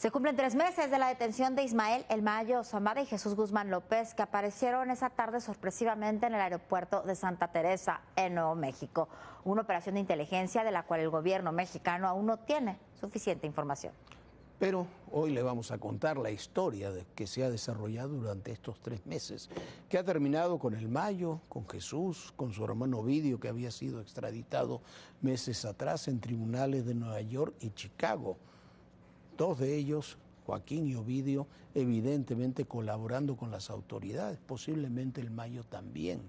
Se cumplen 3 meses de la detención de Ismael El Mayo Zambada y Jesús Guzmán López, que aparecieron esa tarde sorpresivamente en el aeropuerto de Santa Teresa, en Nuevo México. Una operación de inteligencia de la cual el gobierno mexicano aún no tiene suficiente información. Pero hoy le vamos a contar la historia que se ha desarrollado durante estos 3 meses, que ha terminado con El Mayo, con Jesús, con su hermano Ovidio, que había sido extraditado meses atrás en tribunales de Nueva York y Chicago. 2 de ellos, Joaquín y Ovidio, evidentemente colaborando con las autoridades, posiblemente El Mayo también,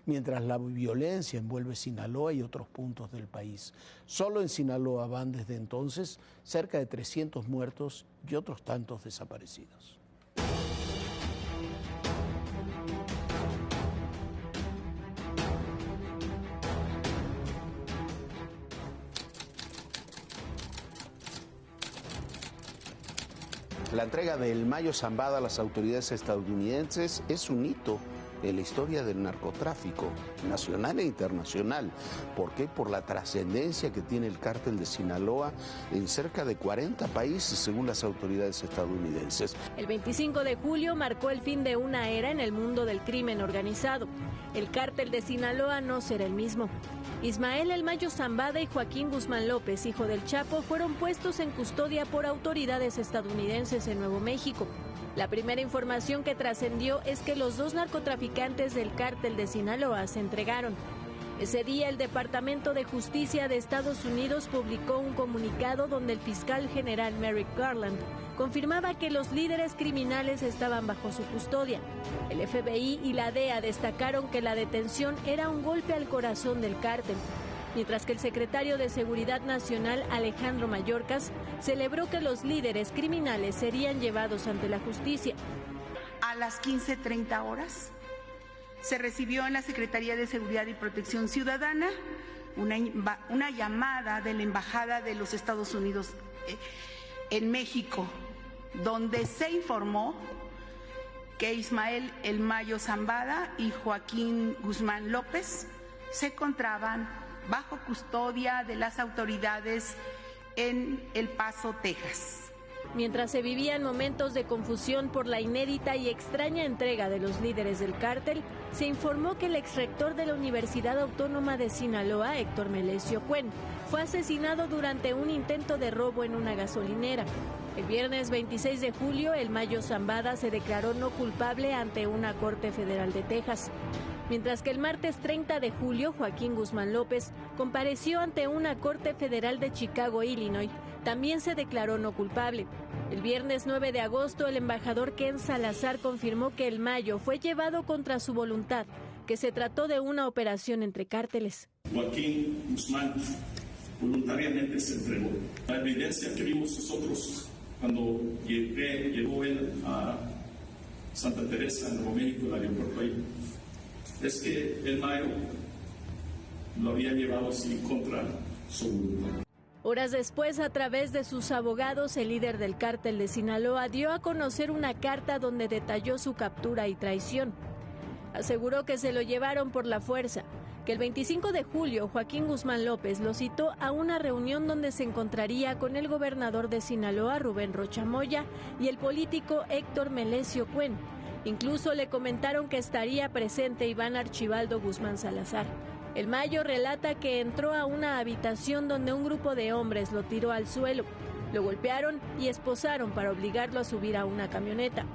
mientras la violencia envuelve Sinaloa y otros puntos del país. Solo en Sinaloa van desde entonces cerca de 300 muertos y otros tantos desaparecidos. La entrega de El Mayo Zambada a las autoridades estadounidenses es un hito en la historia del narcotráfico nacional e internacional. ¿Por qué? Por la trascendencia que tiene el cártel de Sinaloa en cerca de 40 países, según las autoridades estadounidenses. El 25 de julio marcó el fin de una era en el mundo del crimen organizado. El cártel de Sinaloa no será el mismo. Ismael El Mayo Zambada y Joaquín Guzmán López, hijo del Chapo, fueron puestos en custodia por autoridades estadounidenses en Nuevo México. La primera información que trascendió es que los 2 narcotraficantes del cártel de Sinaloa se entregaron. Ese día, el Departamento de Justicia de Estados Unidos publicó un comunicado donde el fiscal general Merrick Garland confirmaba que los líderes criminales estaban bajo su custodia. El FBI y la DEA destacaron que la detención era un golpe al corazón del cártel, mientras que el secretario de Seguridad Nacional, Alejandro Mayorkas, celebró que los líderes criminales serían llevados ante la justicia. A las 15:30 horas se recibió en la Secretaría de Seguridad y Protección Ciudadana una llamada de la Embajada de los Estados Unidos en México, donde se informó que Ismael El Mayo Zambada y Joaquín Guzmán López se encontraban bajo custodia de las autoridades en El Paso, Texas. Mientras se vivían momentos de confusión por la inédita y extraña entrega de los líderes del cártel, se informó que el exrector de la Universidad Autónoma de Sinaloa, Héctor Melesio Cuen, fue asesinado durante un intento de robo en una gasolinera. El viernes 26 de julio, El Mayo Zambada se declaró no culpable ante una corte federal de Texas. Mientras que el martes 30 de julio, Joaquín Guzmán López compareció ante una corte federal de Chicago, Illinois. También se declaró no culpable. El viernes 9 de agosto, el embajador Ken Salazar confirmó que El Mayo fue llevado contra su voluntad, que se trató de una operación entre cárteles. Joaquín Guzmán voluntariamente se entregó. La evidencia que vimos nosotros cuando llegó él a Santa Teresa, en Nuevo México, el aeropuerto ahí, es que El Mayo lo había llevado así contra su voluntad. Horas después, a través de sus abogados, el líder del cártel de Sinaloa dio a conocer una carta donde detalló su captura y traición. Aseguró que se lo llevaron por la fuerza, que el 25 de julio Joaquín Guzmán López lo citó a una reunión donde se encontraría con el gobernador de Sinaloa, Rubén Rocha Moya, y el político Héctor Melesio Cuen. Incluso le comentaron que estaría presente Iván Archibaldo Guzmán Salazar. El Mayo relata que entró a una habitación donde un grupo de hombres lo tiró al suelo, lo golpearon y esposaron para obligarlo a subir a una camioneta.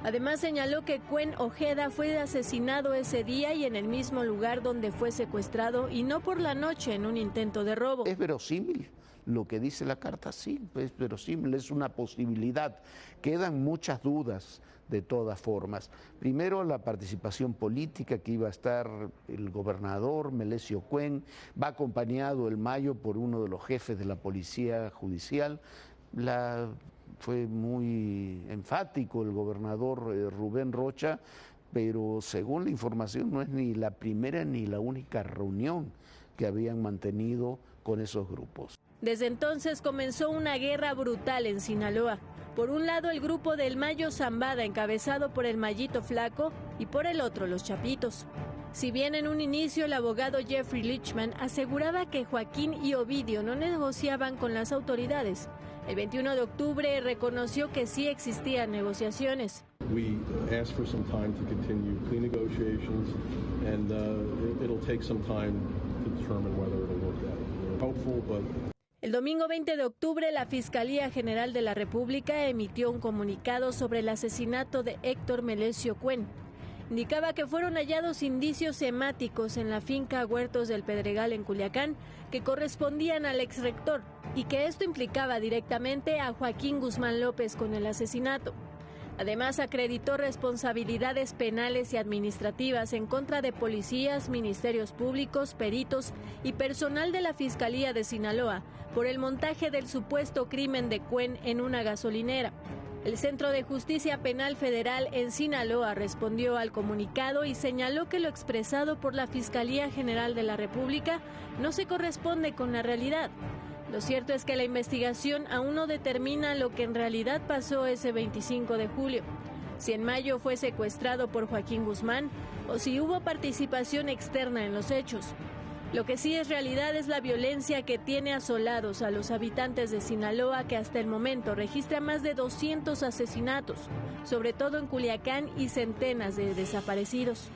Además señaló que Cuen Ojeda fue asesinado ese día y en el mismo lugar donde fue secuestrado y no por la noche en un intento de robo. ¿Es verosímil lo que dice la carta? Sí, es verosímil, es una posibilidad. Quedan muchas dudas de todas formas. Primero, la participación política, que iba a estar el gobernador Melesio Cuen, va acompañado El Mayo por uno de los jefes de la policía judicial. Fue muy enfático el gobernador Rubén Rocha, pero según la información no es ni la primera ni la única reunión que habían mantenido con esos grupos. Desde entonces comenzó una guerra brutal en Sinaloa. Por un lado, el grupo del Mayo Zambada, encabezado por el Mayito Flaco, y por el otro, los Chapitos. Si bien en un inicio el abogado Jeffrey Lichman aseguraba que Joaquín y Ovidio no negociaban con las autoridades, El 21 de octubre reconoció que sí existían negociaciones. We asked for some time to continue plea negotiations, and it'll take some time to determine whether it'll work out. We're hopeful, but... El domingo 20 de octubre, la Fiscalía General de la República emitió un comunicado sobre el asesinato de Héctor Melesio Cuen. Indicaba que fueron hallados indicios hemáticos en la finca Huertos del Pedregal en Culiacán que correspondían al exrector y que esto implicaba directamente a Joaquín Guzmán López con el asesinato. Además, acreditó responsabilidades penales y administrativas en contra de policías, ministerios públicos, peritos y personal de la Fiscalía de Sinaloa por el montaje del supuesto crimen de Cuen en una gasolinera. El Centro de Justicia Penal Federal en Sinaloa respondió al comunicado y señaló que lo expresado por la Fiscalía General de la República no se corresponde con la realidad. Lo cierto es que la investigación aún no determina lo que en realidad pasó ese 25 de julio. Si en mayo fue secuestrado por Joaquín Guzmán o si hubo participación externa en los hechos. Lo que sí es realidad es la violencia que tiene asolados a los habitantes de Sinaloa, que hasta el momento registra más de 200 asesinatos, sobre todo en Culiacán, y centenas de desaparecidos.